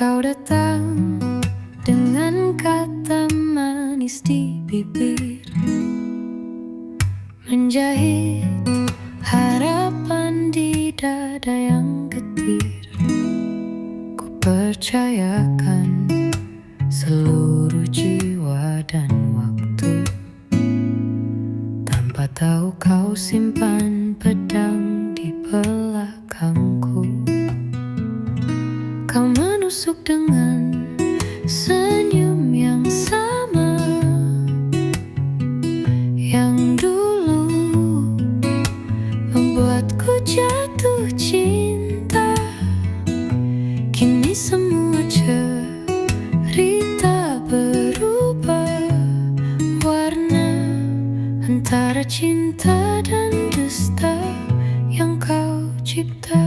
Kau datang dengan kata manis di bibir, menjahit harapan di dada yang getir. Ku percayakan seluruh jiwa dan waktu, tanpa tahu kau simpan pedang di belakangku. Kau menusuk dengan senyum yang sama yang dulu membuatku jatuh cinta. Kini semua cerita berubah warna, antara cinta dan dusta yang kau cipta.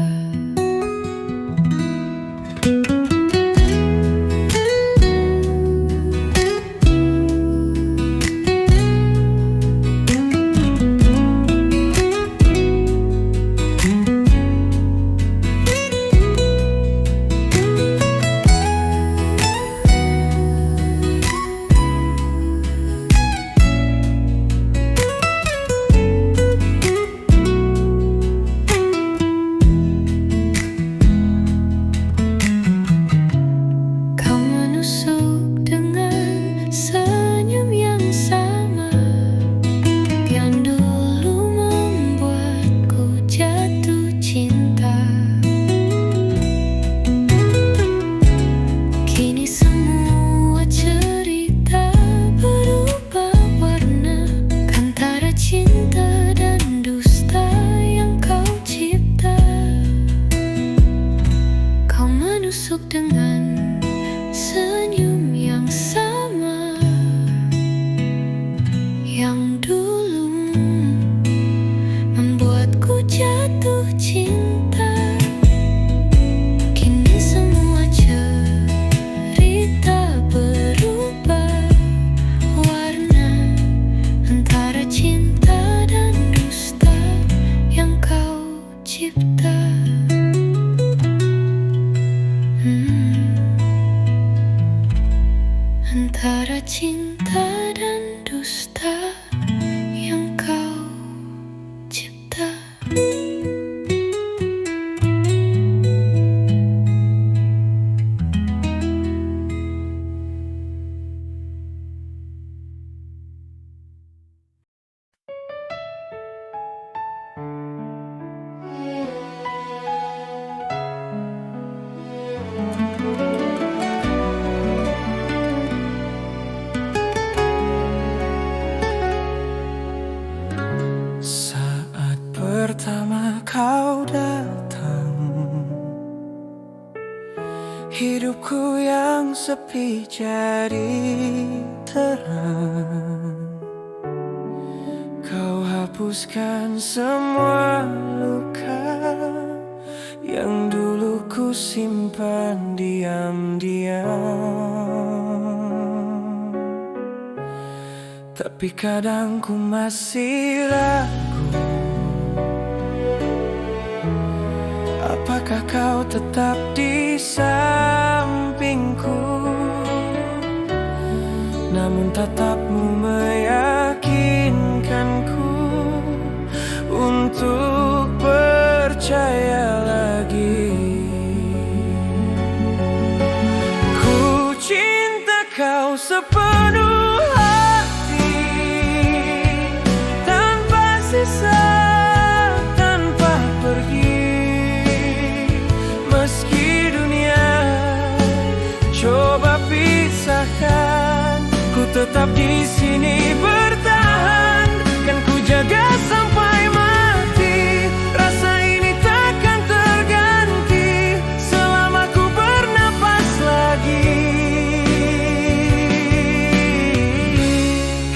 Dengan senyum yang sama yang dulu membuatku jatuh cinta. Kini semua cerita berubah warna, antara cinta dan dusta yang kau cipta. Antara cinta dan dusta yang kau cipta. Pertama kau datang, hidupku yang sepi jadi terang. Kau hapuskan semua luka yang dulu ku simpan diam-diam. Tapi kadang ku masih ragu, apakah kau tetap di sampingku? Namun tatapmu meyakinkanku untuk percaya lagi. Ku cinta kau sepenuh hati, tanpa sisa, tanpa pergi. Meski dunia coba pisahkan, ku tetap di sini bertahan. Kan ku jaga sampai mati, rasa ini takkan terganti selama ku bernapas lagi.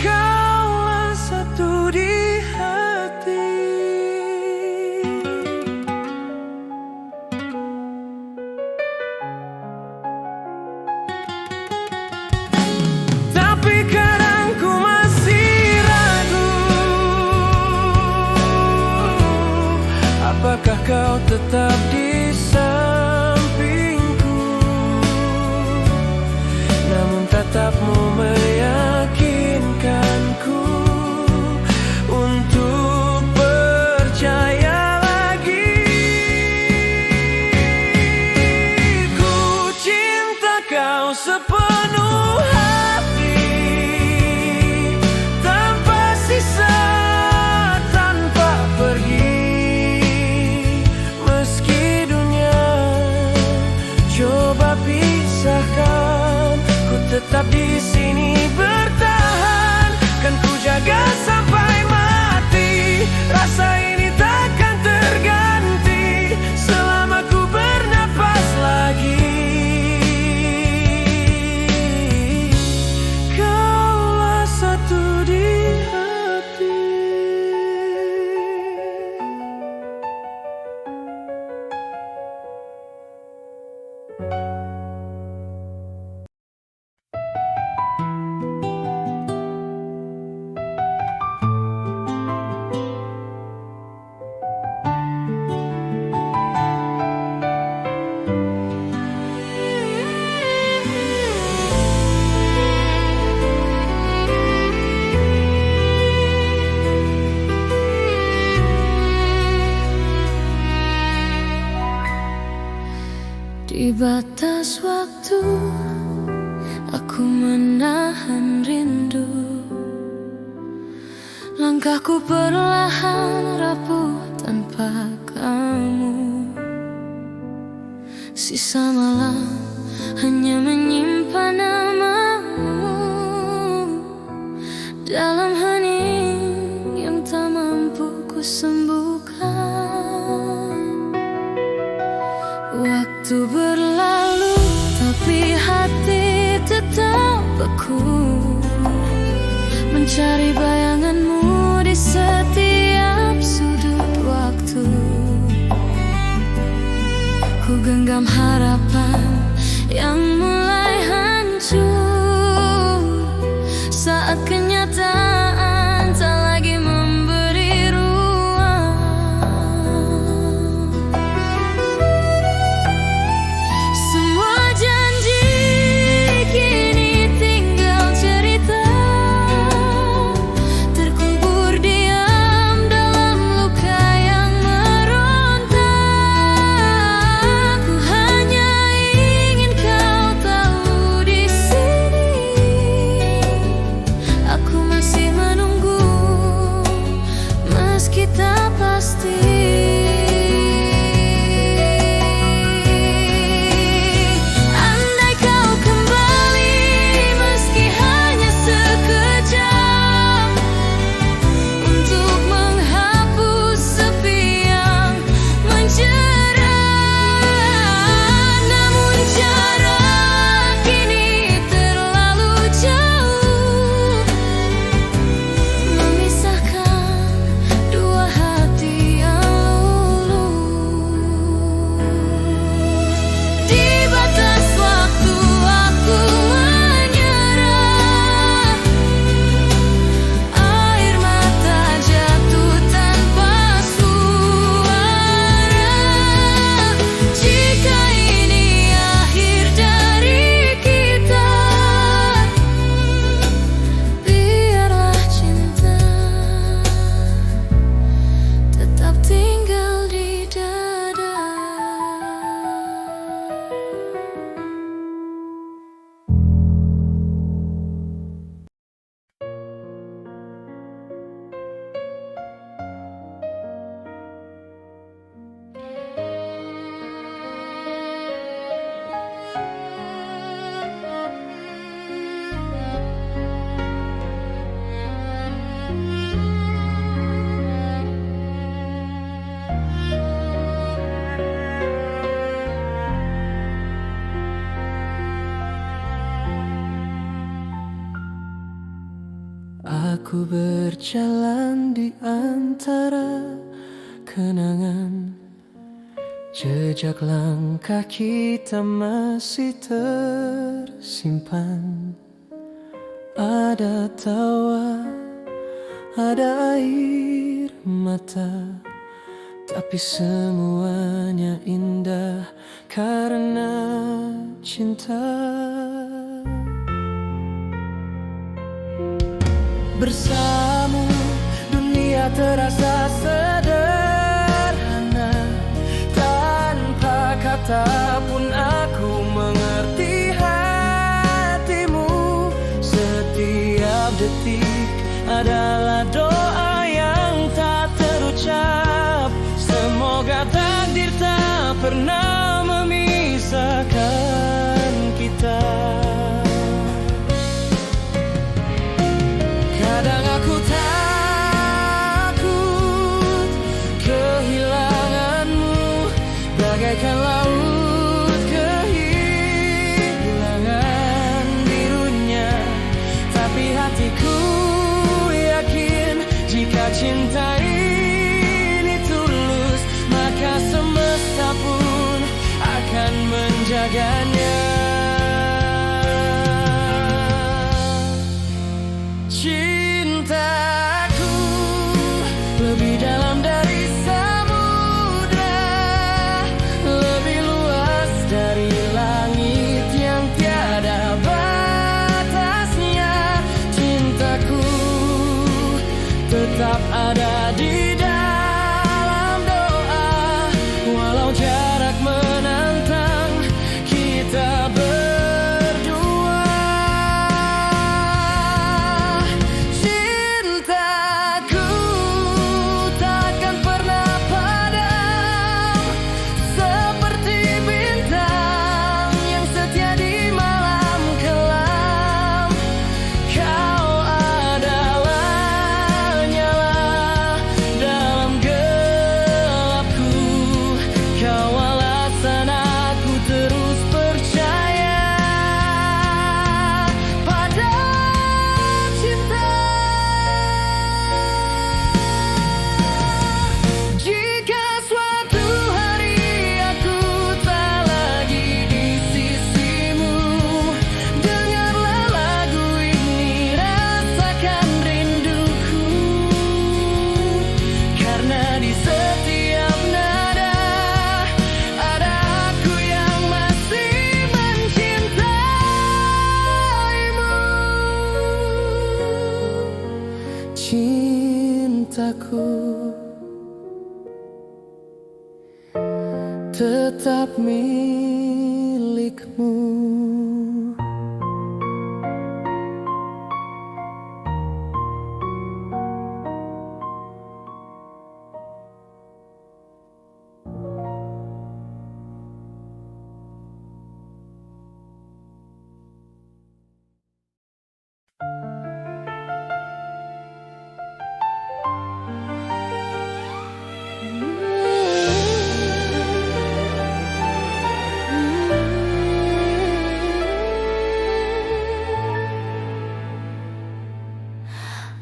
Kaulah satu di hati. Tapi kadang ku masih batas waktu, aku menahan rindu. Langkahku perlahan rapuh tanpa kamu. Sisa malam hanya menyimpan namamu dalam hening yang tak mampu ku sembuhkan. Waktu berlalu tapi hati tetap beku, mencari bayanganmu di setiap sudut waktu. Ku genggam harapan yang mulai hancur saat kenyataan tak lagi memberi ruang. Semua janji kini tinggal cerita, terkubur diam dalam luka yang meronta. Ku hanya ingin kau tahu di sini, aku masih menunggu meski tak pasti. Andai kau kembali meski hanya sekejap, untuk menghapus sepi yang menjerat. Namun jarak kini terlalu jauh, memisahkan dua hati yang luluh. Di batas waktu aku menyerah, air mata jatuh tanpa suara. Jika ini akhir dari kita, biarlah cinta tetap tinggal di dada. Aku berjalan di antara kenangan, jejak langkah kita masih tersimpan. Ada tawa, ada air mata, tapi semuanya indah karena cinta. Bersamamu dunia terasa sederhana, tanpa kata pun aku mengerti hatimu. Setiap detik adalah doa yang tak terucap. Semoga takdir tak pernah memisahkan kita. Kadang aku takut kehilanganmu, bagaikan laut kehilangan birunya. Tapi hatiku yakin tetap milikmu.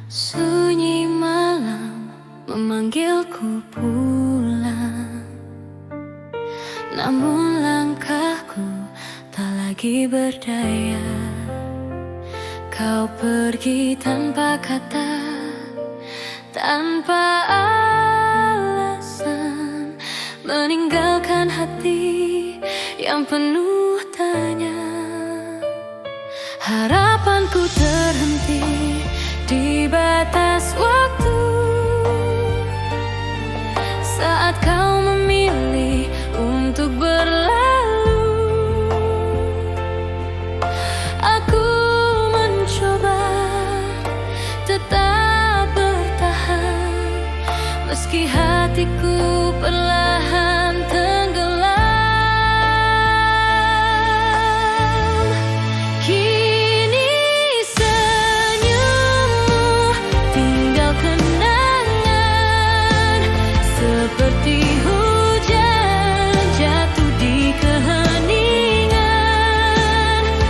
Sunyi malam memanggilku pulang, namun langkahku tak lagi berdaya. Kau pergi tanpa kata, tanpa alasan, meninggalkan hati yang penuh tanya. Harapanku terhenti di batas waktu saat kau memilih untuk berlalu. Aku mencoba tetap bertahan meski hatiku perlahan tenggelam. Seperti hujan jatuh di keheningan,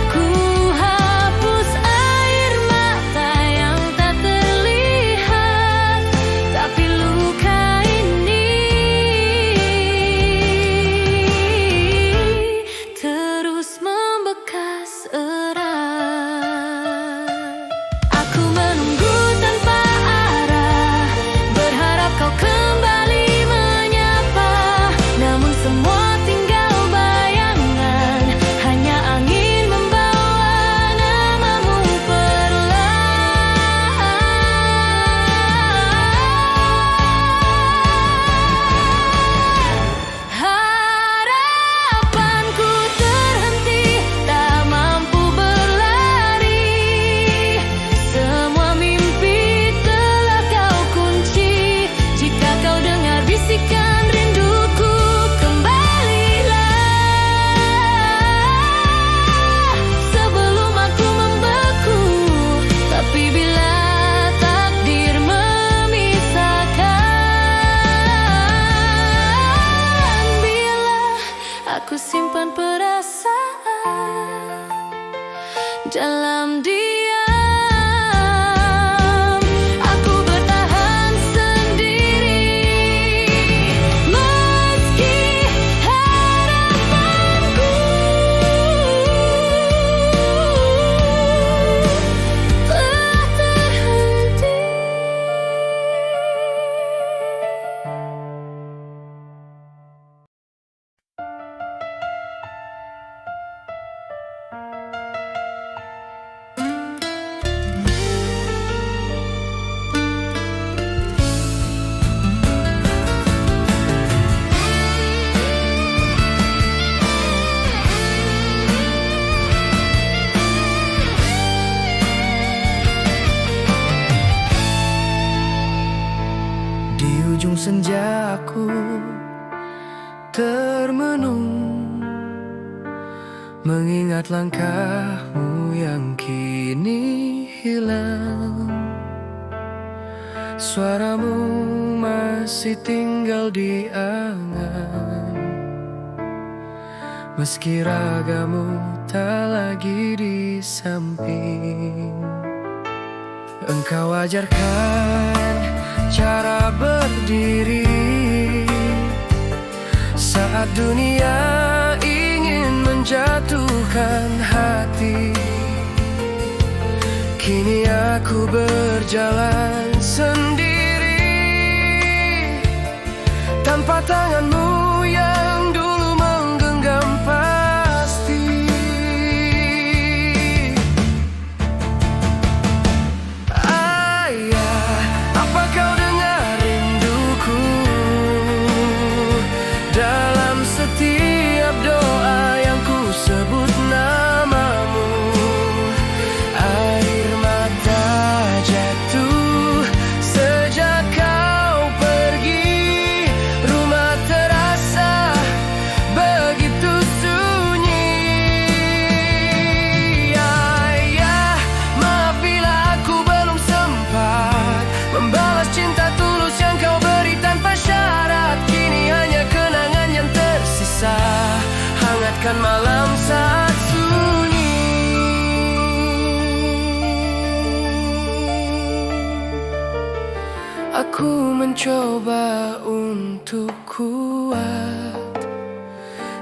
ku hapus air mata yang tak terlihat, tapi luka ini terus membekas erat. Aku menunggu tanpa arah, berharap kau kembali. Semua tinggal bayangan, hanya angin membawa namamu perlahan. Harapanku terhenti, tak mampu berlari. Semua mimpi telah kau kunci. Jika kau dengar bisikan rinduku, aku simpan perasaan dalam diam. Aku bertahan sendiri meski harapanku telah terhenti. Di ujung senja aku termenung, mengingat langkahmu yang kini hilang. Suaramu masih tinggal di angan, meski ragamu tak lagi di samping. Engkau ajarkan cara berdiri saat dunia ingin menjatuhkan hati. Kini aku berjalan sendiri tanpa tanganmu yang dulu menggenggam pasti. Ayah, apa kau dengar rinduku dalam setiap mencoba untuk kuat,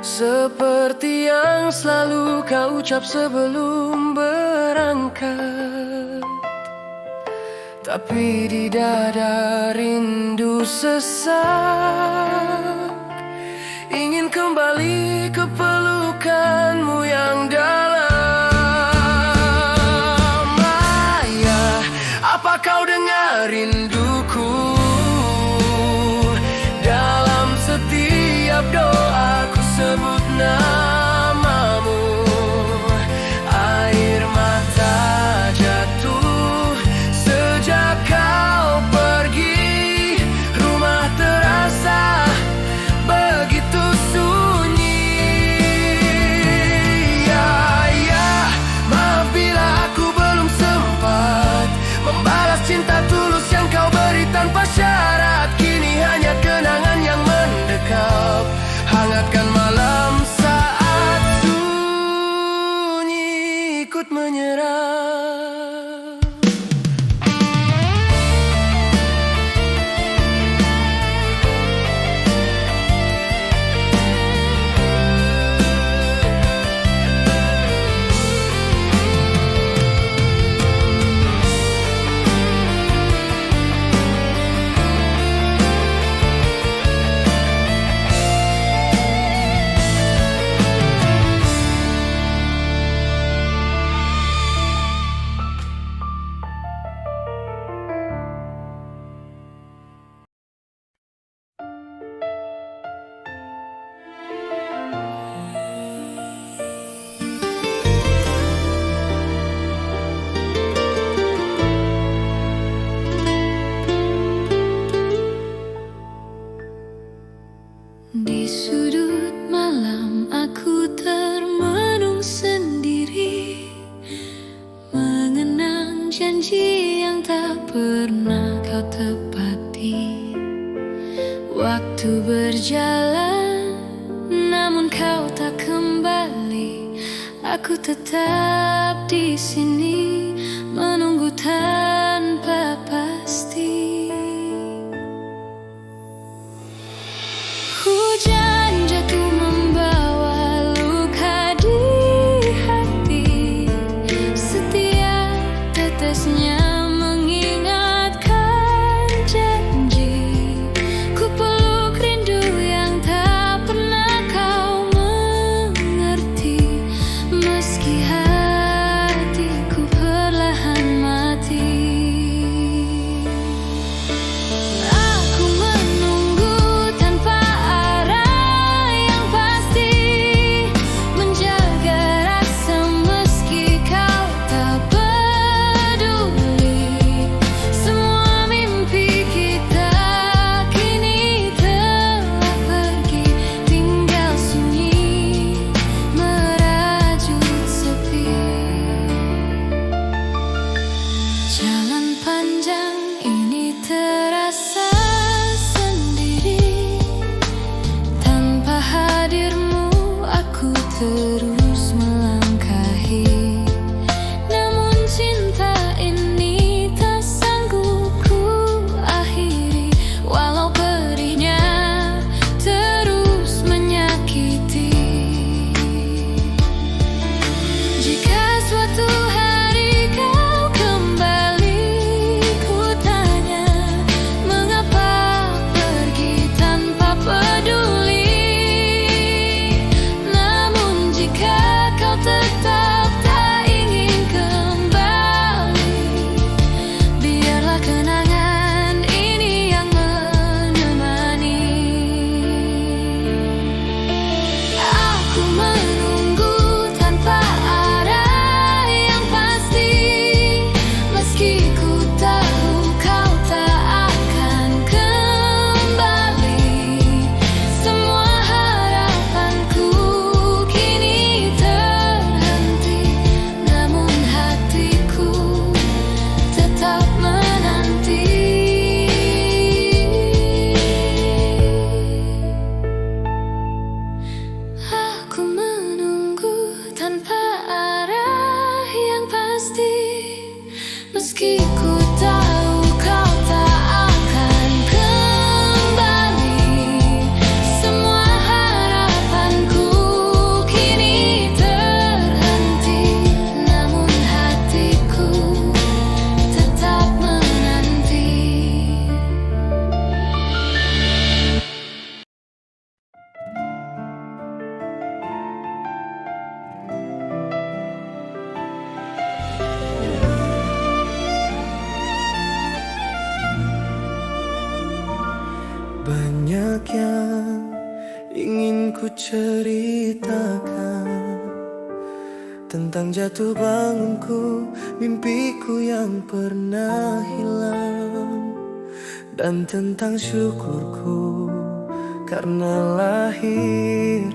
seperti yang selalu kau ucap sebelum berangkat. Tapi di dada rindu sesak, ingin kembali ke pelukanmu yang dalam. Ayah, apa kau dengar rinduku? Dalam setiap doaku sebut namamu. Air mata jatuh sejak kau pergi. Rumah terasa begitu sunyi. Ya, maaf bila aku belum sempat membalas cinta tulus yang kau beri tanpa syarat. Kini hanya kenangan yang mendekap, hangatkan malam saat sunyi ikut menyerap. Di sudut malam aku termenung sendiri, mengenang janji yang tak pernah kau tepati. Waktu berjalan, namun kau tak kembali. Aku tetap di sini, menunggu tanpa pasti. Hujan jatuh membawa luka di hati. Setiap tetesnya mengingatkan janji. Ku peluk rindu yang tak pernah kau mengerti. Meski hatiku perlahan mati. Banyak yang ingin ku ceritakan tentang jatuh bangunku, mimpiku yang pernah hilang, dan tentang syukurku karena lahir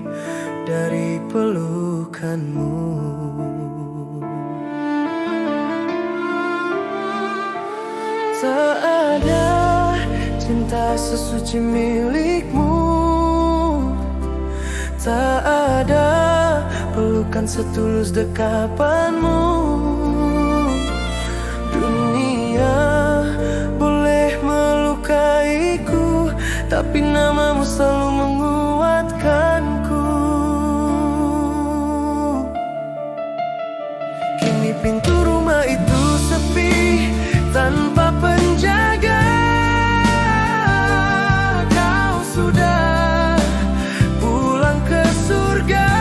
dari pelukanmu. Tak ada cinta sesuci milikmu, tak ada pelukan setulus dekapanmu. Dunia boleh melukaiku, tapi namamu selalu menguatkanku. Kini pintu rumah itu sepi, tanpa penjaga. Kau sudah pulang ke surga.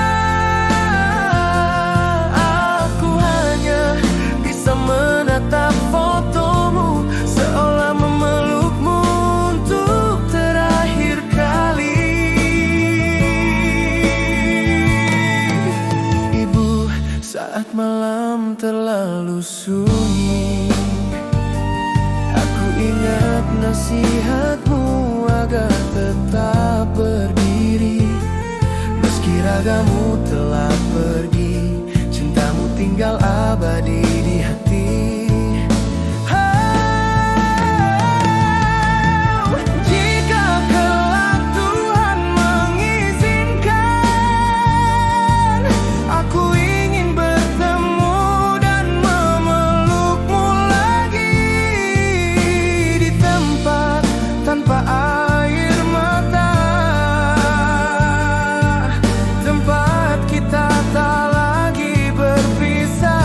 Aku hanya bisa menatap fotomu, seolah memelukmu untuk terakhir kali. Ibu, saat malam terlalu sunyi, ingat nasihatmu agar tetap berdiri. Meski ragamu telah pergi, cintamu tinggal abadi di hati. Jika kelak Tuhan mengizinkan, aku ingin bertemu dan memelukmu lagi di tempat tanpa air mata, tempat kita tak lagi berpisah.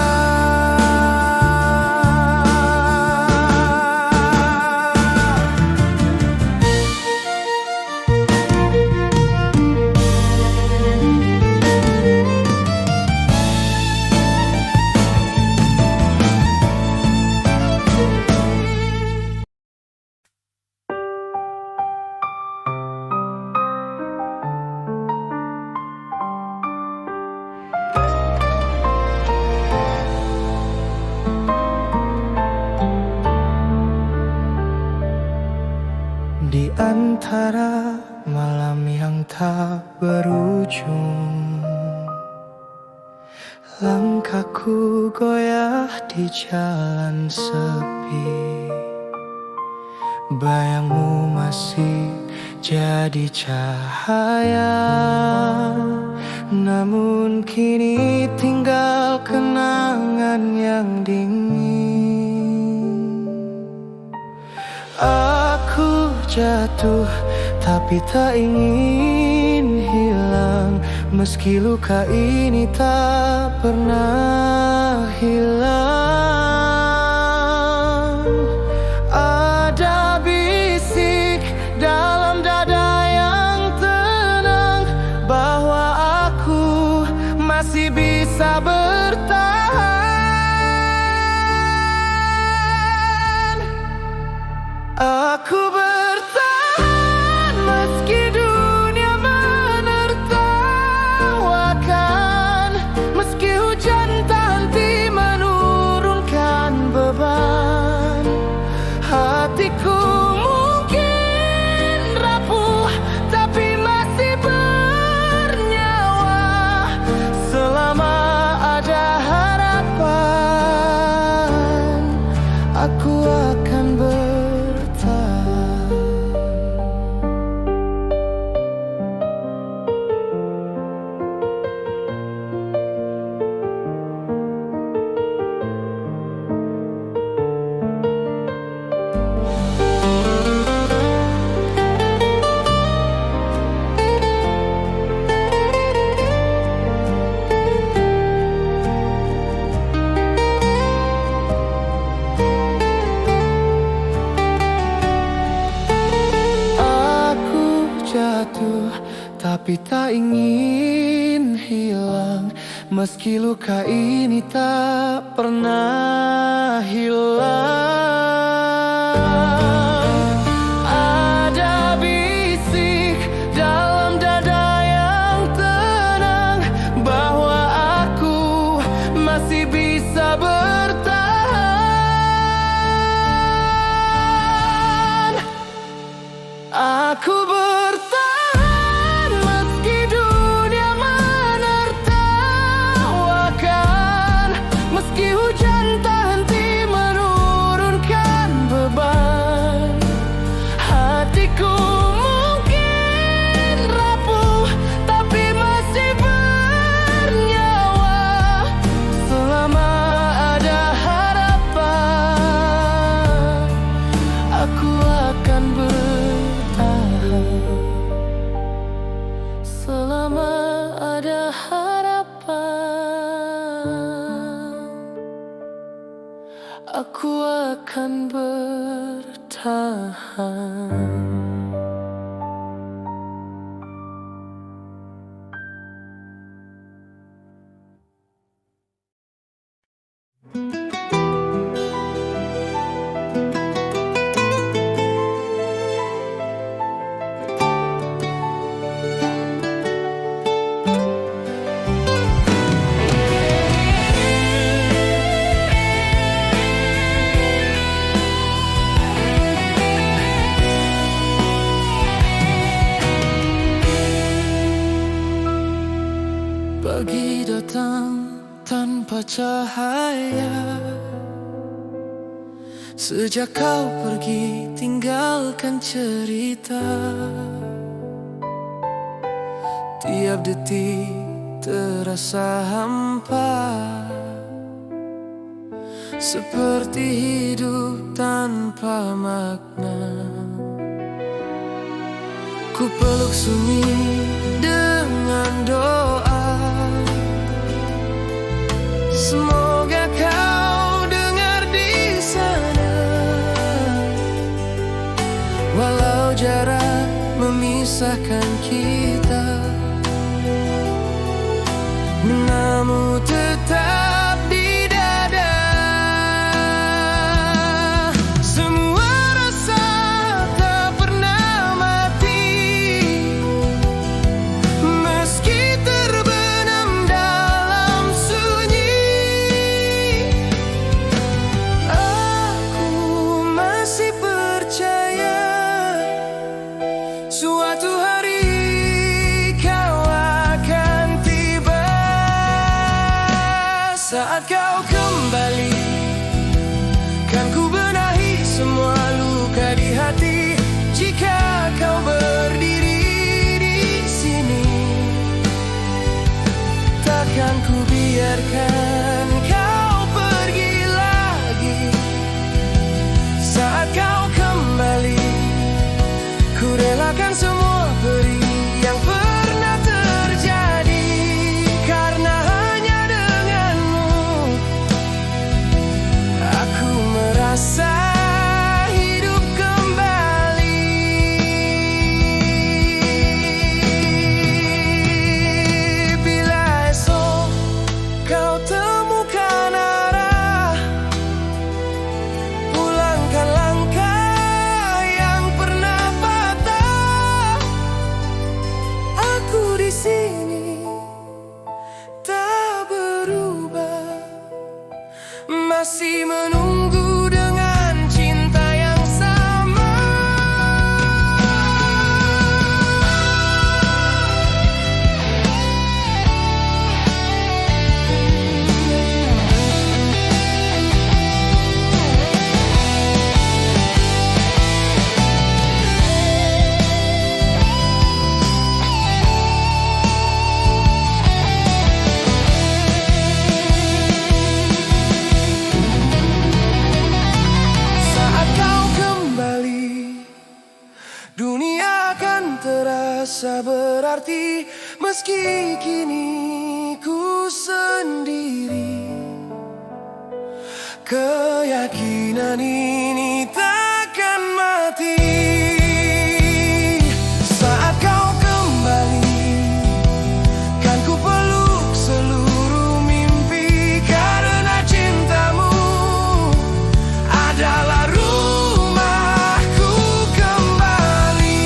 Di antara malam yang tak berujung, langkahku goyah di jalan sepi. Bayangmu masih jadi cahaya, namun kini tinggal kenangan yang dingin. Aku jatuh tapi tak ingin hilang, meski luka ini tak pernah hilang. Ada bisik dalam dada yang tenang, bahwa aku masih bisa bertahan. Aku bertahan meski dunia menertawakan, meski hujan tak henti menurunkan beban. Hatiku mungkin rapuh, tapi masih bernyawa. Selama ada harapan, aku akan bertahan. Jatuh tapi tak ingin hilang, meski luka ini tak pernah hilang. Ada Aku bertahan meski dunia menertawakan, meski hujan tak henti menurunkan beban. Hatiku mungkin rapuh, tapi masih bernyawa. Selama ada harapan, aku akan bertahan. Selama ada harapan, aku akan bertahan. Pagi datang tanpa cahaya. Sejak kau pergi tinggalkan cerita. Tiap detik terasa hampa, seperti hidup tanpa makna. Ku peluk sunyi dengan doa, semoga kau dengar di sana. Walau jarak memisahkan kita, namun tetap di dada. Semua rasa tak pernah mati, meski terbenam dalam sunyi. Aku masih percaya suatu hari kau akan tiba. Saat kau kembali, kan ku benahi semua luka di hati. Jika kau berdiri di sini, takkan ku biarkan kau pergi lagi. Saat kau kembali, ku relakan semua perih yang pernah terjadi. Karena hanya denganmu, aku merasa hidup kembali. Bila esok kau temukan arah, pulangkan langkah yang pernah patah. Aku di sini tak berubah, masih menunggu dengan cinta yang sama. Saat kau kembali, dunia akan terasa berarti. Meski kini ku sendiri, keyakinan ini takkan mati. Saat kau kembali, kan ku peluk seluruh mimpi. Karena cintamu adalah rumahku kembali.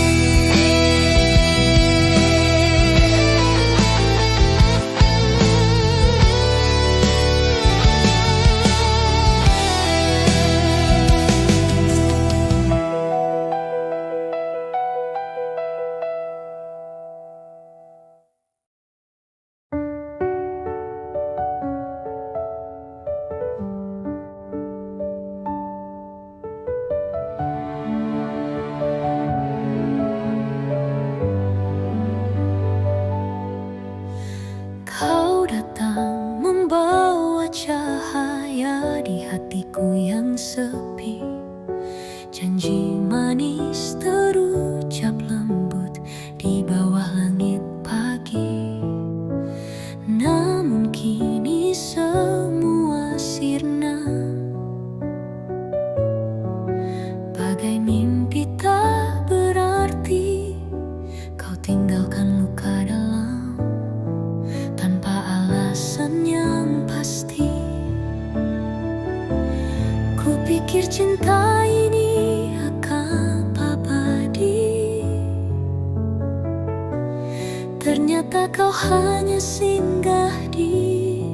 ternyata kau hanya singgah di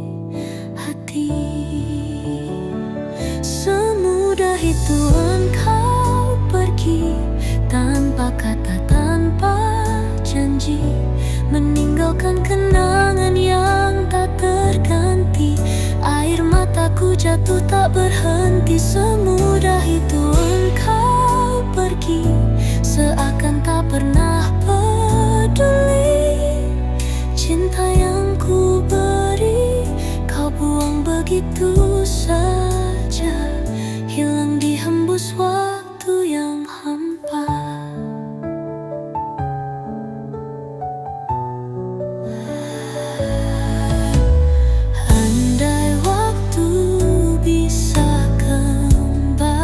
hati. Semudah itu engkau pergi, tanpa kata, tanpa janji, meninggalkan kenangan yang tak terganti. Air mataku jatuh tak berhenti. Semudah itu engkau pergi, seakan tak pernah peduli. Cinta yang ku beri, kau buang begitu saja, hilang dihembus waktu yang hampa. Andai waktu bisa kembali,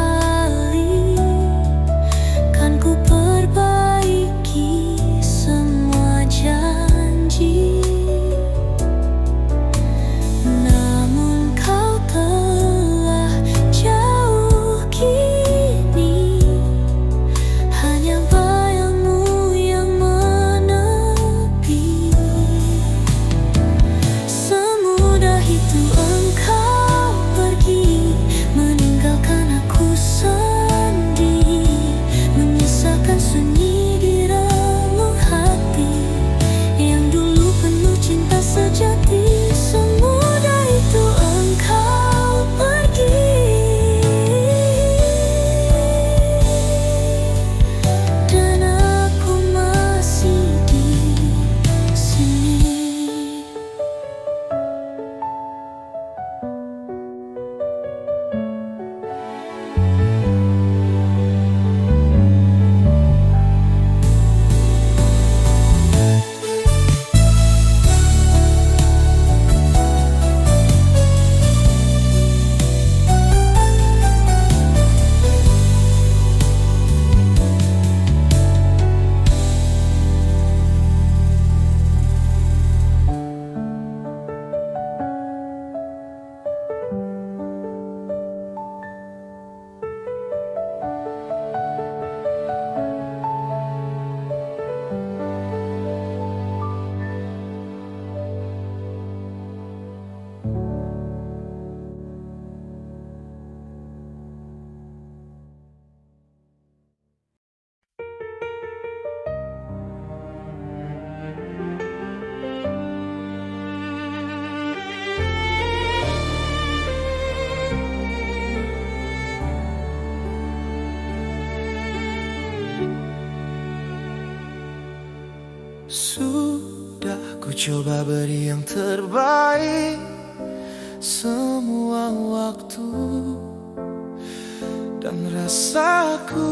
kan ku perbaiki semua janji. Namun kau telah jauh kini, hanya bayangmu yang menepi. Semudah itu engkau pergi, meninggalkan aku sendiri, menyisakan sunyi di relung hati yang dulu penuh cinta sejati. Semudah itu engkau pergi, dan aku masih di sini. Sudah ku coba beri yang terbaik semua waktu dan rasaku,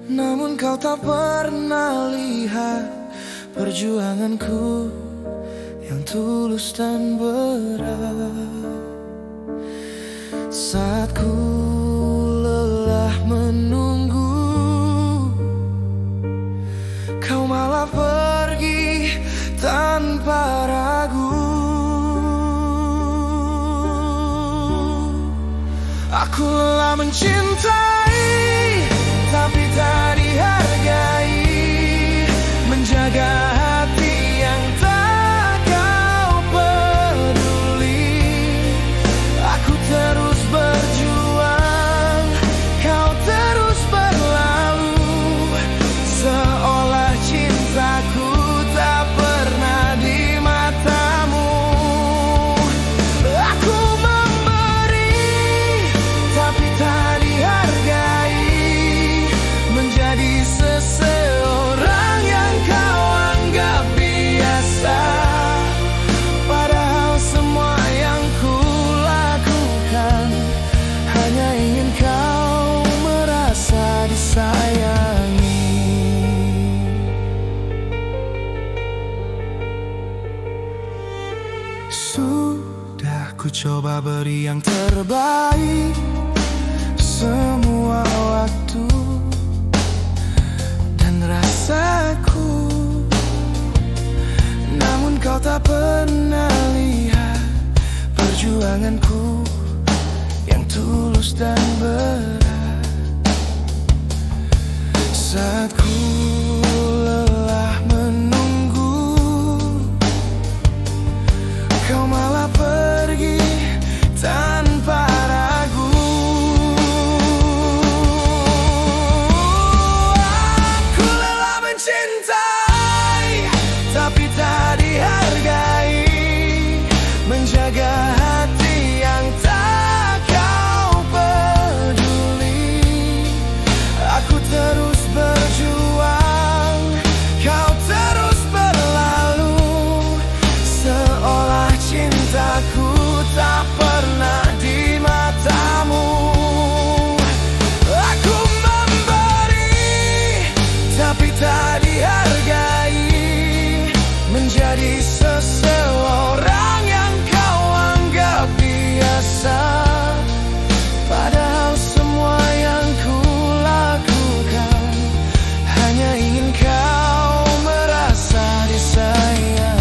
namun kau tak pernah lihat perjuanganku yang tulus dan berat. Saat ku lelah menunggu, kau malah pergi tanpa ragu. Aku lelah mencintai, tapi tak dihargai, menjaga hati yang tak kau peduli. Aku terus berjuang, kau terus berlalu, seolah cintaku tak pernah di matamu. Aku memberi, tapi tak dihargai, menjadi seseorang yang kau anggap biasa. Padahal semua yang ku lakukan hanya ingin kau merasa disayangi. Sudah ku coba beri yang terbaik semua waktu dan rasaku, namun kau tak pernah lihat perjuanganku yang tulus dan berat. Saat ku lelah tapi tak dihargai, menjadi seseorang yang kau anggap biasa. Padahal semua yang ku lakukan hanya ingin kau merasa disayangi.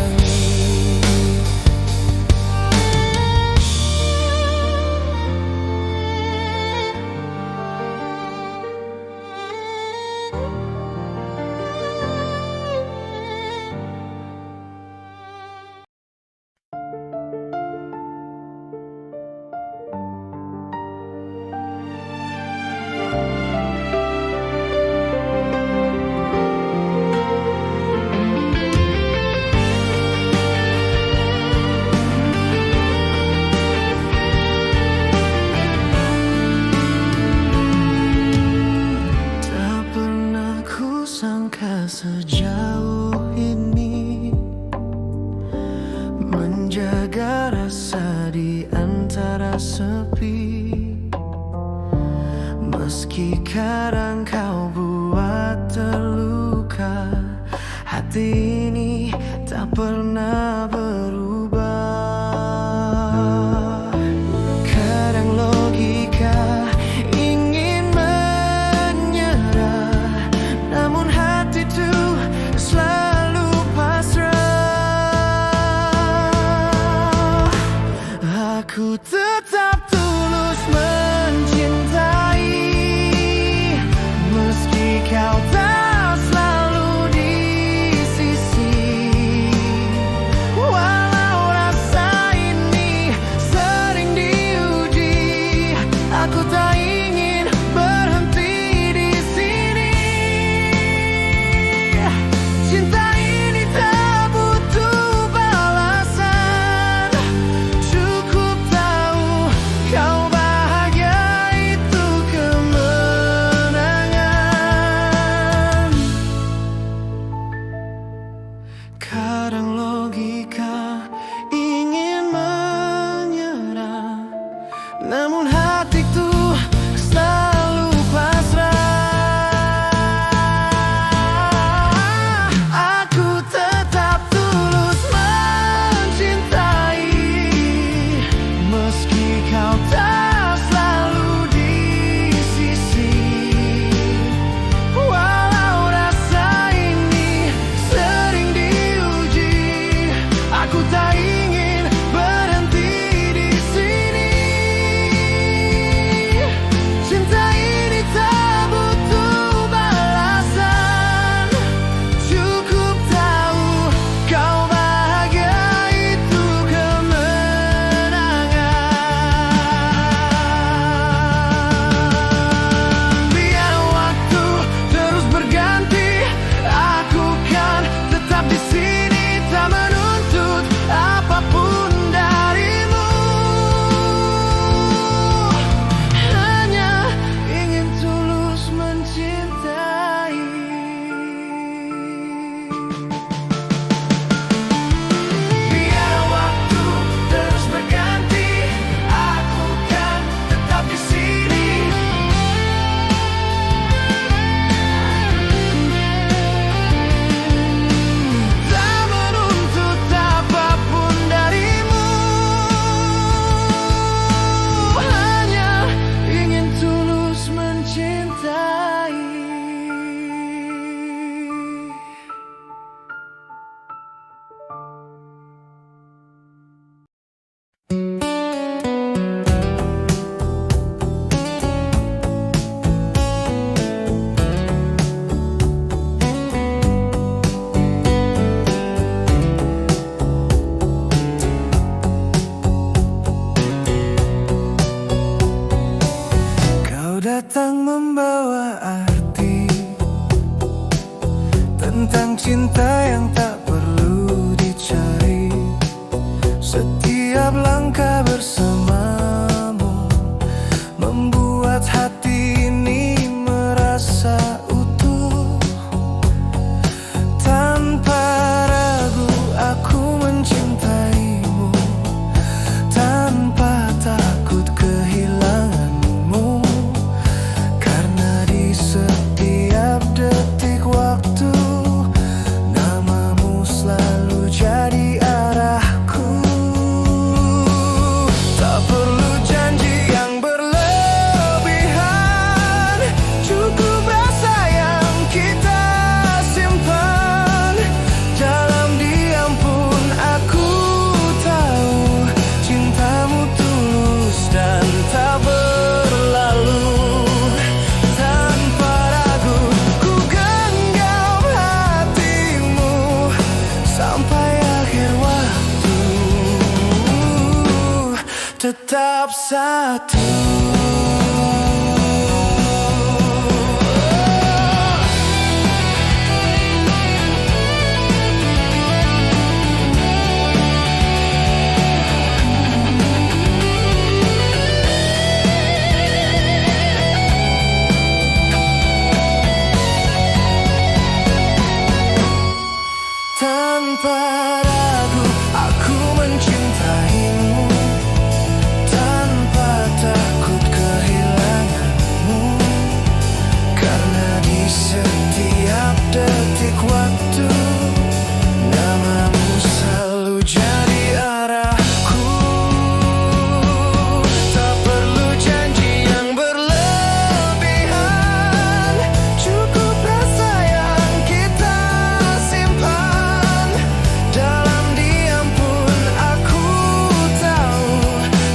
Sejauh ini menjaga rasa di antara sepi, meski kadang kau buat terluka, hati ini tak pernah berubah. Kadang logika ingin menyerah, namun hati itu selalu pasrah. Aku tetap tulus mencintai, meski kau tak selalu di sisi. Walau rasa ini sering diuji, aku tak ingin berhenti di sini. Cinta ini tak butuh balasan, cukup tahu kau bahagia itu kemenangan. Kadang logika ingin menyerah, namun hatiku selalu pasrah. Aku tetap tulus mencintai, meski kau tak selalu di sisi. Walau rasa ini sering diuji, aku tak ingin berhenti di sini. Cinta ini tak butuh balasan, cukup tahu kau bahagia itu kemenangan. Biar waktu terus berganti, aku kan tetap di sini, tak menuntut apapun darimu. Hanya ingin tulus mencintai. Biar waktu terus berganti, aku kan tetap di sini. Tak menuntut apapun darimu, hanya ingin tulus mencintai. Kau datang membawa arti tentang cinta yang tak perlu dicari. Setiap langkah bersamamu membuat hati ini merasa utuh. Tanpa ragu aku mencintaimu, tanpa takut kehilanganmu. Karena di setiap detik waktu satu. Tanpa ragu aku mencintaimu, tanpa takut kehilanganmu, karena di setiap detik waktu namamu selalu jadi arahku. Tak perlu janji yang berlebihan, cukup rasa yang kita simpan. Dalam diam pun aku tahu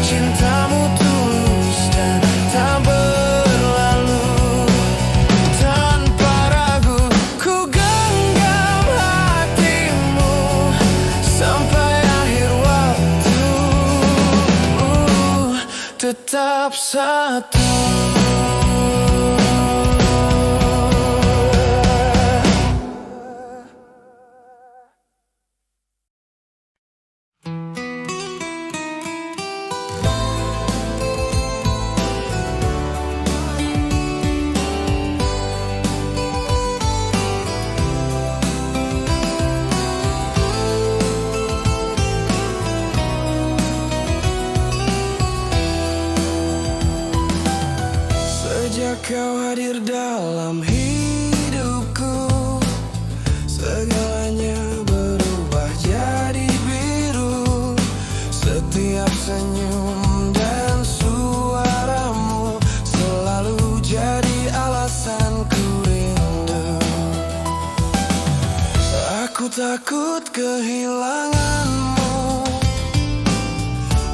cintamu tulus dan tak berlalu. Tanpa ragu ku genggam hatimu sampai akhir waktu. Tetap satu. Sejak kau hadir dalam hidupku, segalanya berubah jadi biru. Setiap senyum dan suaramu selalu jadi alasan ku rindu. Aku takut kehilanganmu,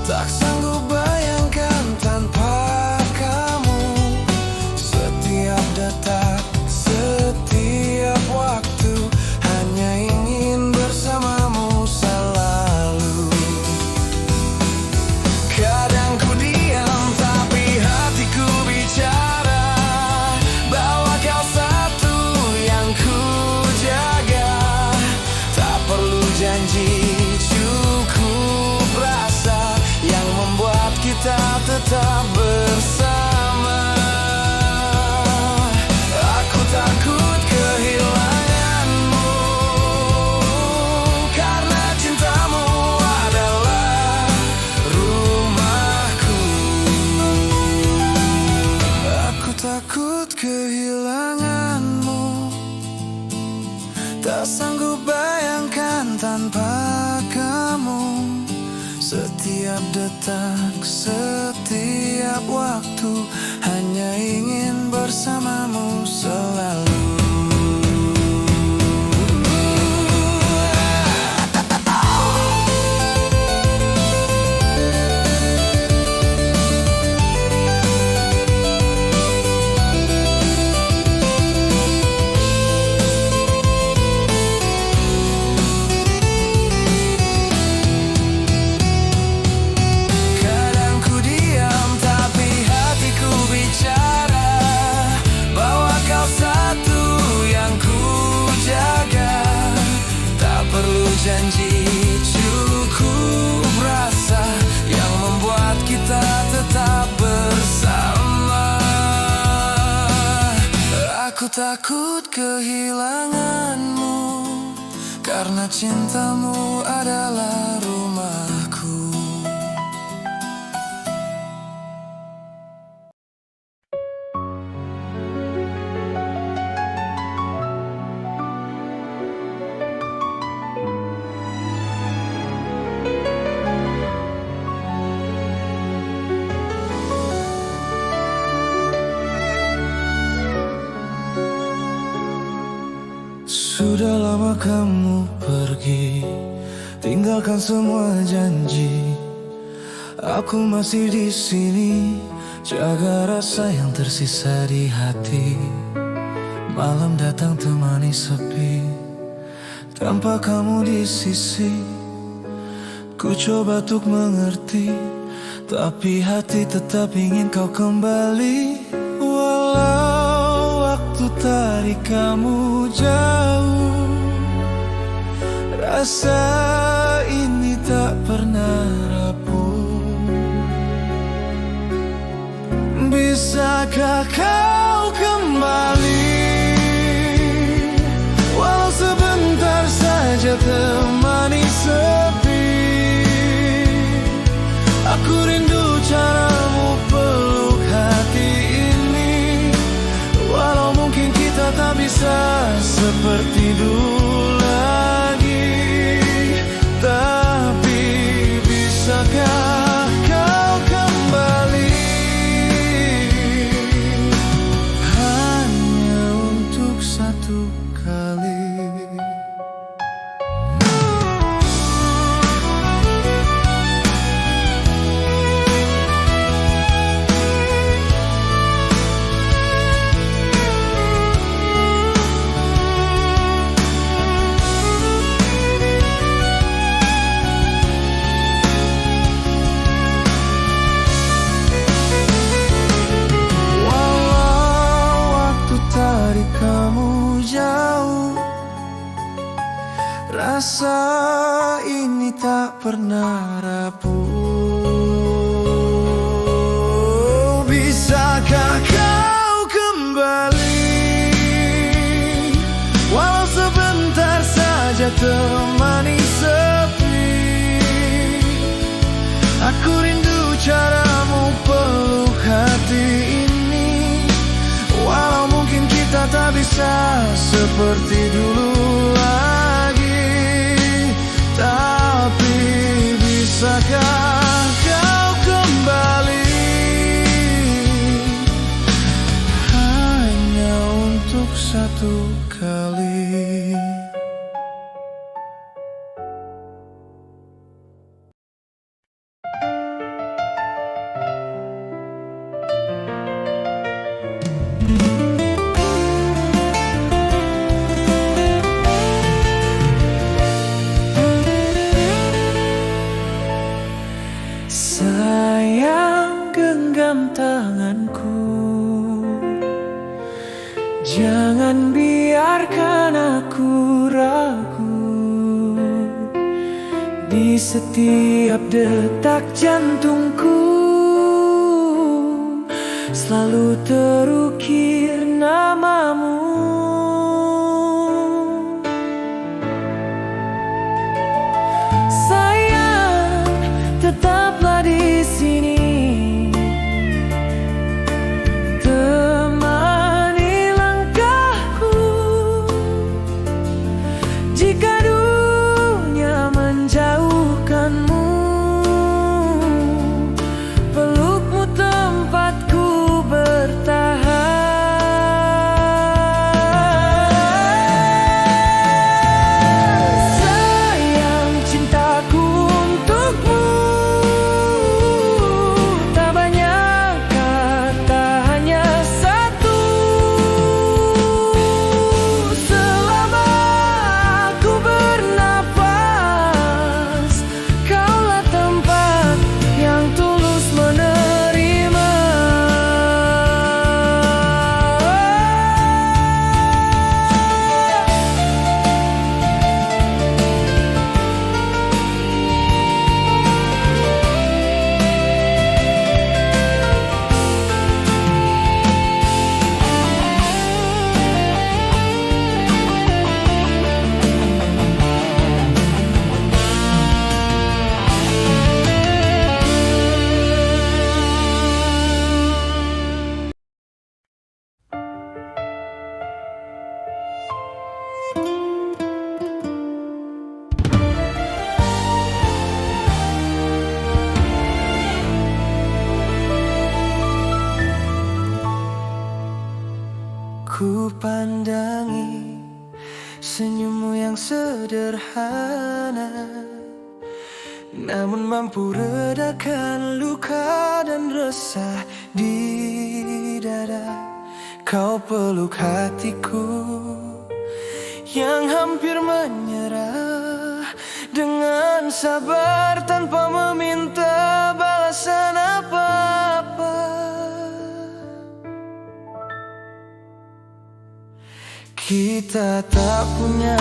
tak sanggup bayangkan tanpa kamu. Setiap detak, setiap waktu hanya ingin bersamamu selalu. Kadang ku diam tapi hatiku bicara bahwa kau satu yang ku jaga. Tak perlu janji, cukup rasa yang membuat kita tetap bersama. Aku takut kehilanganmu, karena cintamu adalah rumahku. Aku takut kehilanganmu, tak sanggup bayangkan tanpa kamu. Setiap detak, setiap waktu hanya ingin bersamamu selalu. Kadang ku diam tapi hatiku bicara bahwa kau satu yang ku jaga. Tak perlu janji, cukup rasa yang membuat kita tetap bersama. Aku takut kehilanganmu, karena cintamu adalah rumahku. Sudah lama kamu pergi, tinggalkan semua janji. Aku masih di sini, jaga rasa yang tersisa di hati. Malam datang temani sepi, tanpa kamu di sisi. Ku coba untuk mengerti, tapi hati tetap ingin kau kembali. Walau waktu tarik kamu jauh, rasa ini tak pernah rapuh. Bisakah kau kembali, walau sebentar saja temani sepi. Aku rindu caramu peluk hati ini, walau mungkin kita tak bisa seperti dulu lagi. Tapi bisakah kau kembali, hanya untuk satu kali. Kamu jauh, rasa ini tak pernah rapuh. Bisakah kau kembali, walau sebentar saja temani sepi. Aku rindu caramu peluk hati ini, walau mungkin kita tak bisa seperti dulu lagi. Tapi bisakah kau kembali, hanya untuk satu kali. Sayang, genggam tanganku, jangan biarkan aku ragu. Di setiap detak jantungku selalu terukir namamu. Sayang, tetaplah di sini, temani langkahku. Jika dunia menjauhkanmu, pelukmu tempatku bertahan. Sayang, cintaku untukmu tak banyak kata, hanya satu. Selama aku bernafas, kaulah tempat yang tulus menerima. Ku pandangi senyummu yang sederhana, namun mampu redakan luka dan resah di dada. Kau peluk hatiku yang hampir menyerah, dengan sabar tanpa meminta balasan Kita tak punya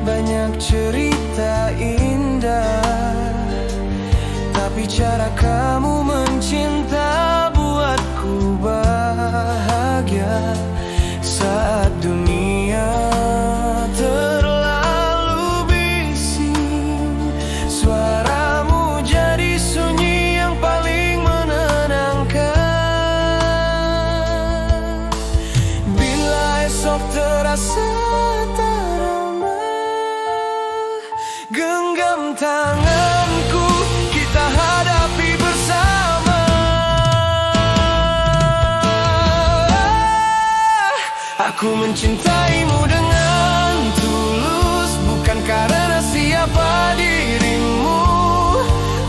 banyak cerita indah, tapi cara kamu mencinta buatku bahagia. Saat dunia terlalu bising, suaramu jadi sunyi yang paling menenangkan. Bila esok terasa tak ramah, genggam tanganku, kita hadapi bersama. Aku mencintaimu dengan tulus, bukan karena siapa dirimu,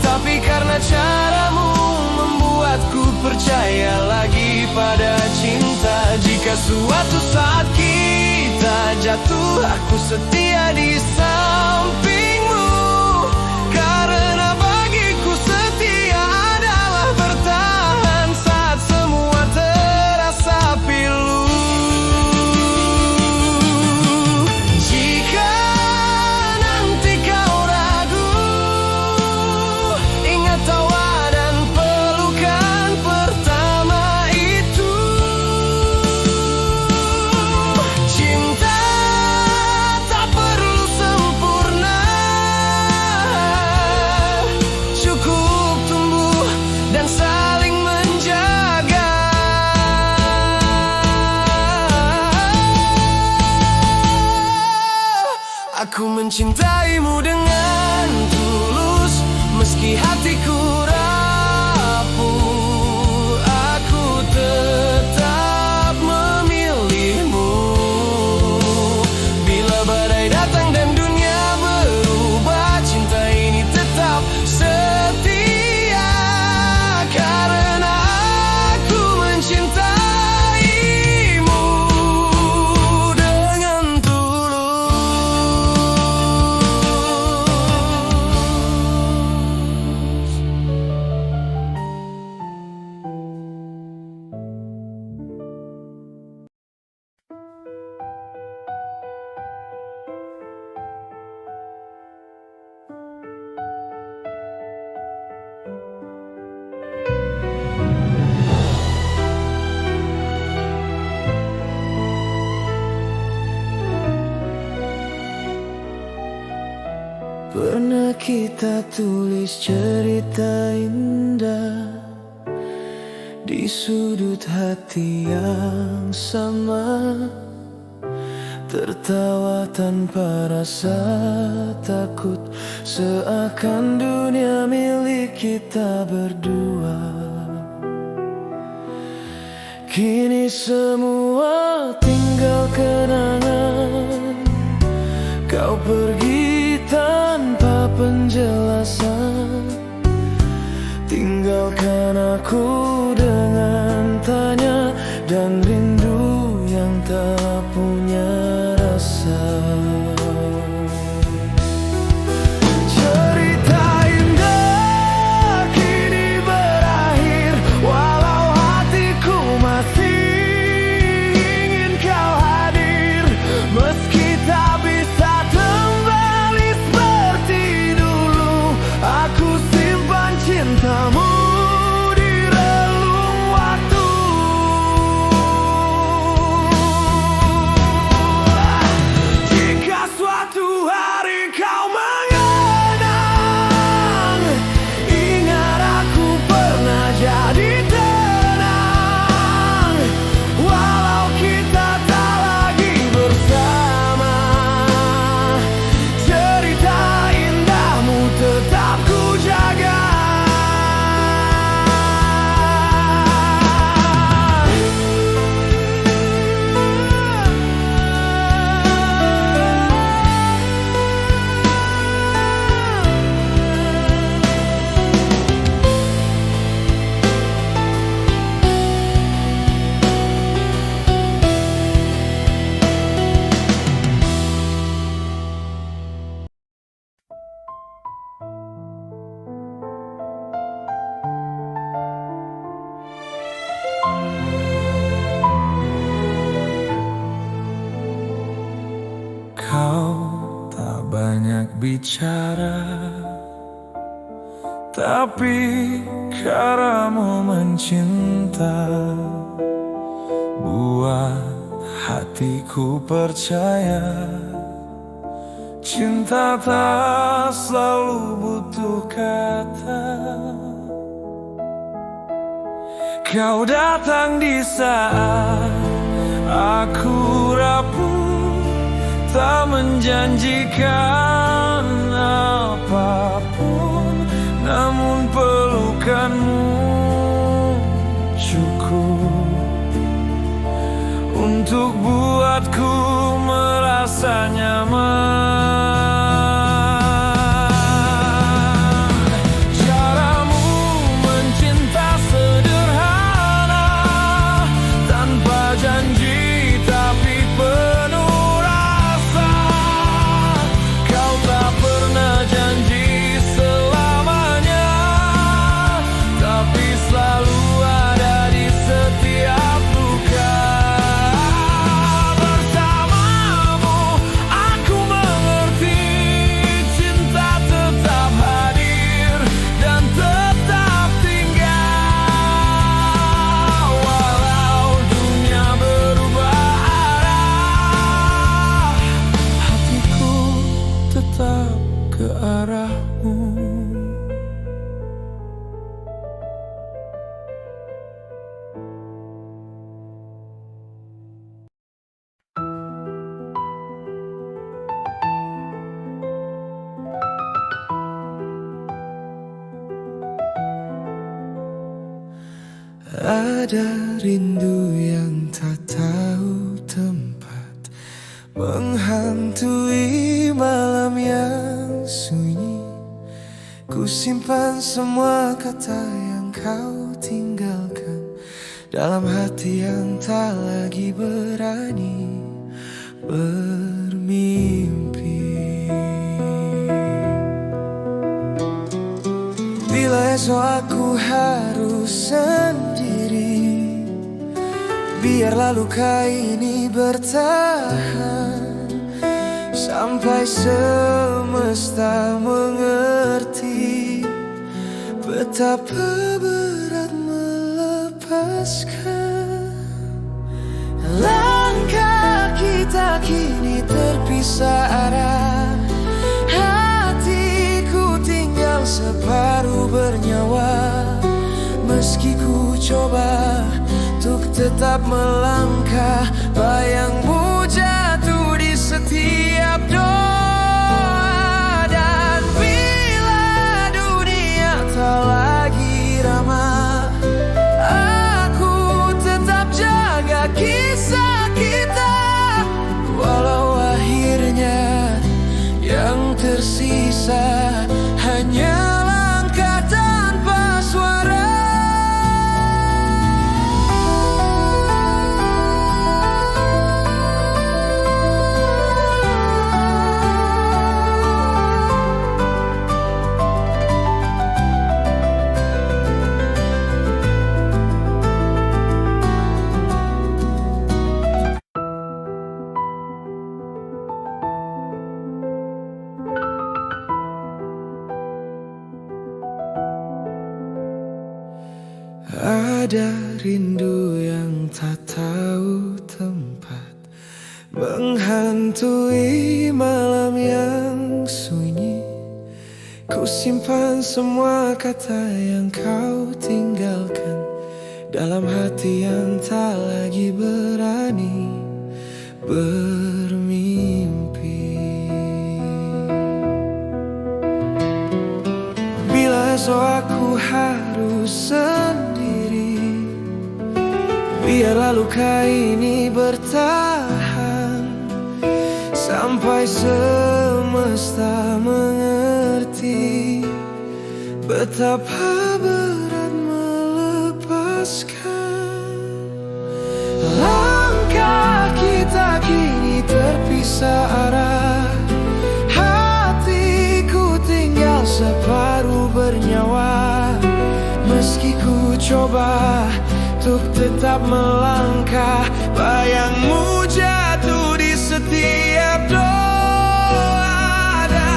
tapi karena caramu membuatku percaya lagi pada cinta. Jika suatu saat kita jatuh, aku setia di sampingmu, karena bagiku setia adalah bertahan saat semua terasa pilu. Jika nanti kau ragu, ingat tawa dan pelukan pertama itu. Cinta tak perlu sempurna, cukup tumbuh dan saling menjaga. Aku mencintaimu dengan tulus, meski hatiku rapuh, aku tetap memilihmu. Bila badai datang dan dunia berubah, cinta ini tetap setia, karena aku mencintaimu dengan tulus. Pernah kita tulis cerita indah di sudut hati yang sama, tertawa tanpa rasa takut, seakan dunia milik kita berdua. Kini semua tinggal kenangan, kau pergi tanpa penjelasan, tinggalkan aku dengan tanya dan rindu yang tak punya rasa. Cerita indah kini berakhir, walau hatiku masih ingin kau hadir. Meski tak bisa kembali seperti dulu, aku simpan cintamu di relung. banyak bicara, tapi karamu mencinta buat hatiku percaya. Cinta tak selalu butuh kata. Kau datang di saat aku rapuh, tak menjanjikan apapun, namun pelukanmu cukup untuk buatku merasa nyaman. Caramu mencinta sederhana, tanpa janji tapi penuh rasa. Kau tak pernah janji selamanya, tapi selalu ada di setiap luka. Ke arahmu. Ada rindu yang tak tahu tempat, menghantui malam yang sunyi. Ku simpan semua kata yang kau tinggalkan dalam hati yang tak lagi berani bermimpi. Bila esok aku harus sendiri, biarlah luka ini bertahan sampai semesta mengerti betapa berat melepaskan. Langkah kita kini terpisah arah, hatiku tinggal separuh bernyawa. Meski ku coba untuk tetap melangkah, bayangmu jatuh di setiap doa. Dan bila dunia tak lagi ramah, aku tetap jaga kisah kita. Walau akhirnya yang tersisa hanya langkah tanpa suara. Ada rindu yang tak tahu tempat, menghantui malam yang sunyi. Ku simpan semua kata yang kau tinggalkan dalam hati yang tak lagi berani bermimpi. Bila esok aku harus sendiri, biarlah luka ini bertahan sampai semesta mengerti betapa berat melepaskan. Langkah kita kini terpisah arah, hatiku tinggal separuh bernyawa. Meski ku coba untuk tetap melangkah, bayangmu jatuh di setiap doa. Dan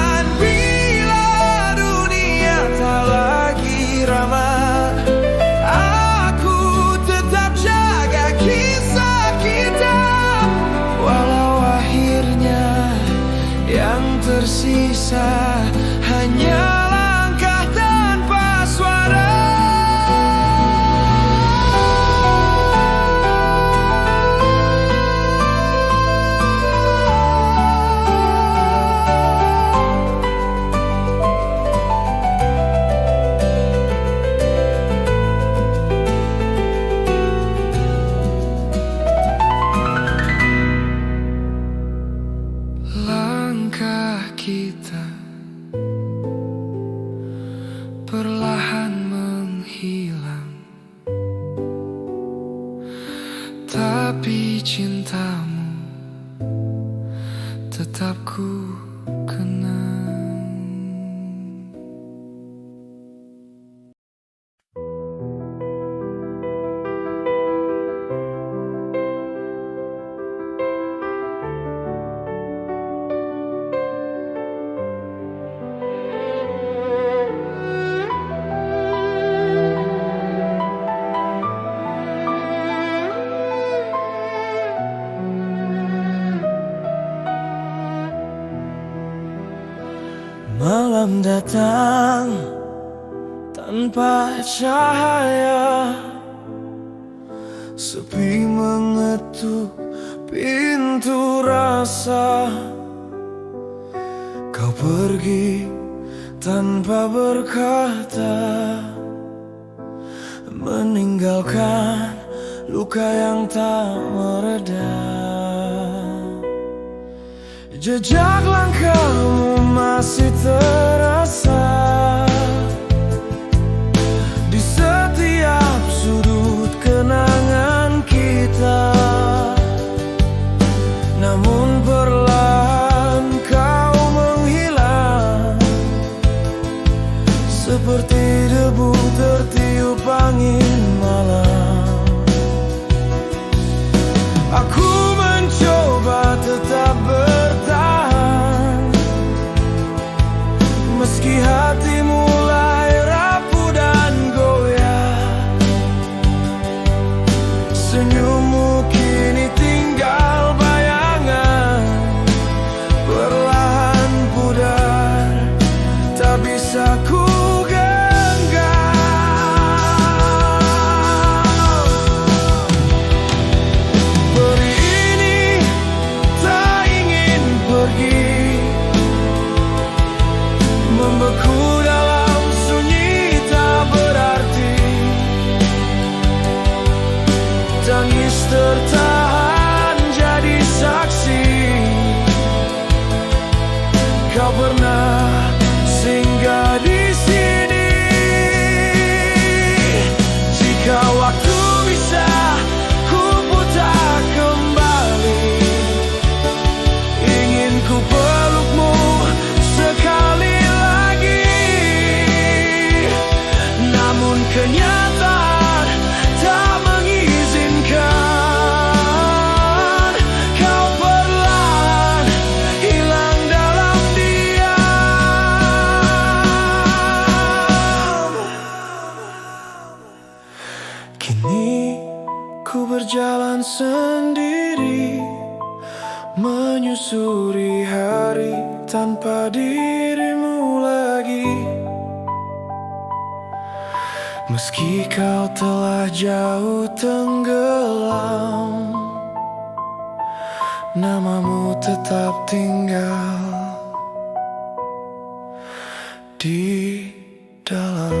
yang tersisa hanya langkah tanpa suara. Langkah kita perlahan menghilang, tapi cintamu tetap ku kenang. Malam datang tanpa cahaya, sepi mengetuk pintu rasa. Kau pergi tanpa berkata, meninggalkan luka yang tak mereda. Jejak langkahmu masih terasa di setiap sudut kenangan kita. Namun perlahan kau menghilang, seperti debu tertiup angin malam. Aku mencoba tetap bertahan, meski hati mulai rapuh dan goyah. Senyummu kini tinggal bayangan, perlahan pudar, tak bisa ku membeku dalam sunyi tak berarti. Tangis tertahan jadi saksi, kau pernah singgah di sini. Jika waktu bisa ku putar kembali, ingin ku pelukmu sekali. Namun kenyataan tak mengizinkan, kau perlahan hilang dalam diam. Kini ku berjalan sendiri, menyusuri hari tanpa dirimu lagi. Meski kau telah jauh tenggelam, namamu tetap tinggal di dalam.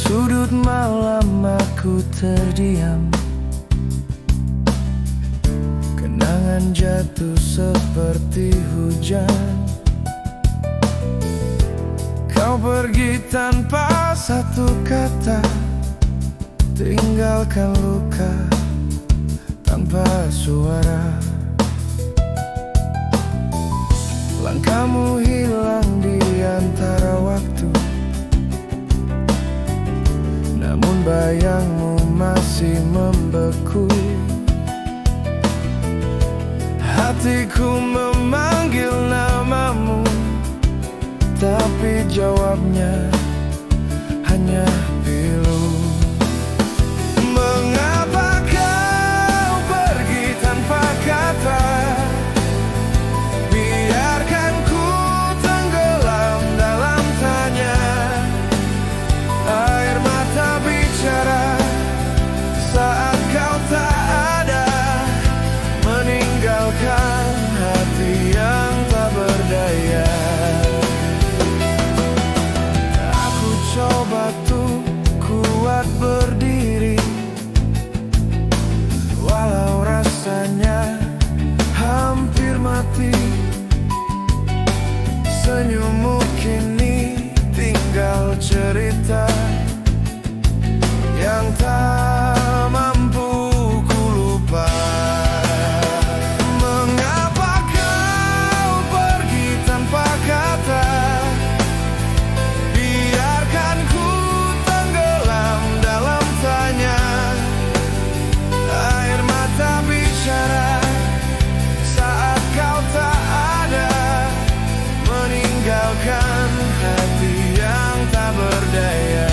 sudut malam aku terdiam, kenangan jatuh seperti hujan. Kau pergi tanpa satu kata, tinggalkan luka tanpa suara. Langkahmu hilang di antara waktu, namun bayangmu masih membeku. Hatiku memanggil namamu, tapi jawabnya hanya pilu. Mengapa kau pergi tanpa kata? Biarkan ku tenggelam dalam tanya. Air mata bicara saat kau tak ada, meninggalkan hati yang tak berdaya. Aku coba tuh kuat berdiri, walau rasanya hampir mati. Senyummu kini tinggal cerita yang tak mampu ku lupa. Mengapa kau pergi tanpa kata? Biarkan ku tenggelam dalam tanya. Air mata bicara saat kau tak ada, meninggalkan hati yang tak berdaya.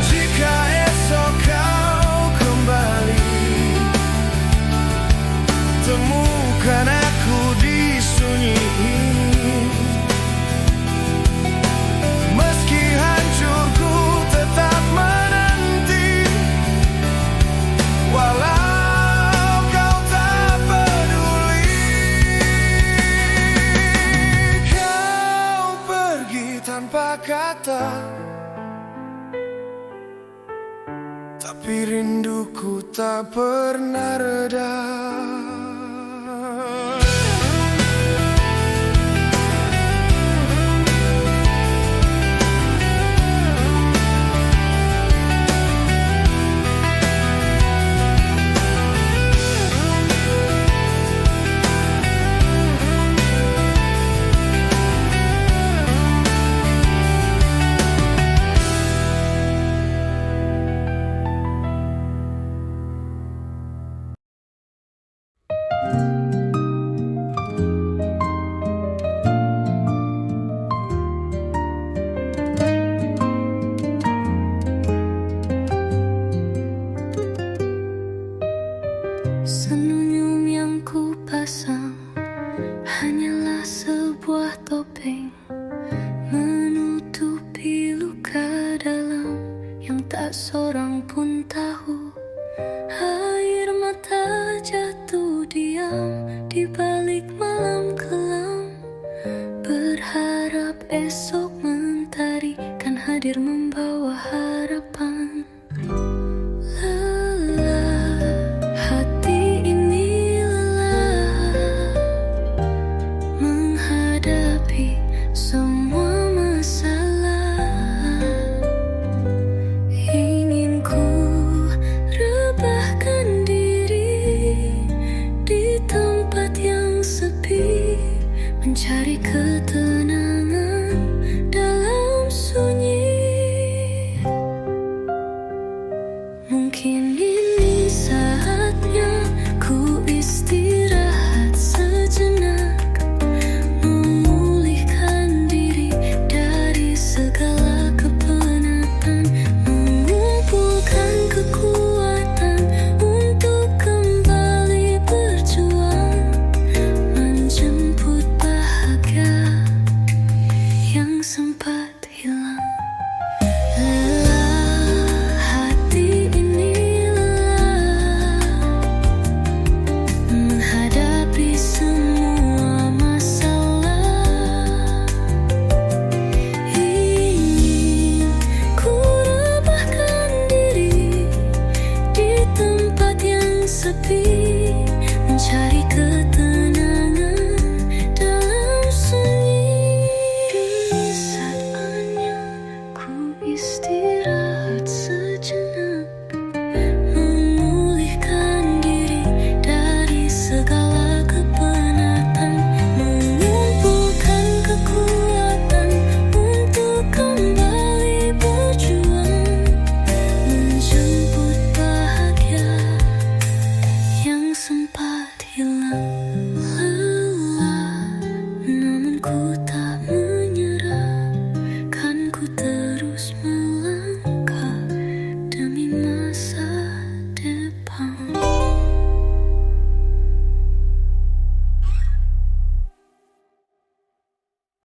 Jika esok kau kembali, temukan aku di sunyi ini. Meski hancurku tetap menanti, walau kau tak peduli. Kau pergi tanpa kata, tapi rinduku tak pernah reda. Senyum yang ku pasang hanyalah sebuah topeng, menutupi luka dalam yang tak seorang pun tahu. Air mata jatuh diam di balik malam kelam, berharap esok mentari kan hadir membawa harapan. Hati ini lelah menghadapi semua masalah. Ingin ku rebahkan diri di tempat yang sepi, mencari ketenangan dalam sunyi. Mungkin ini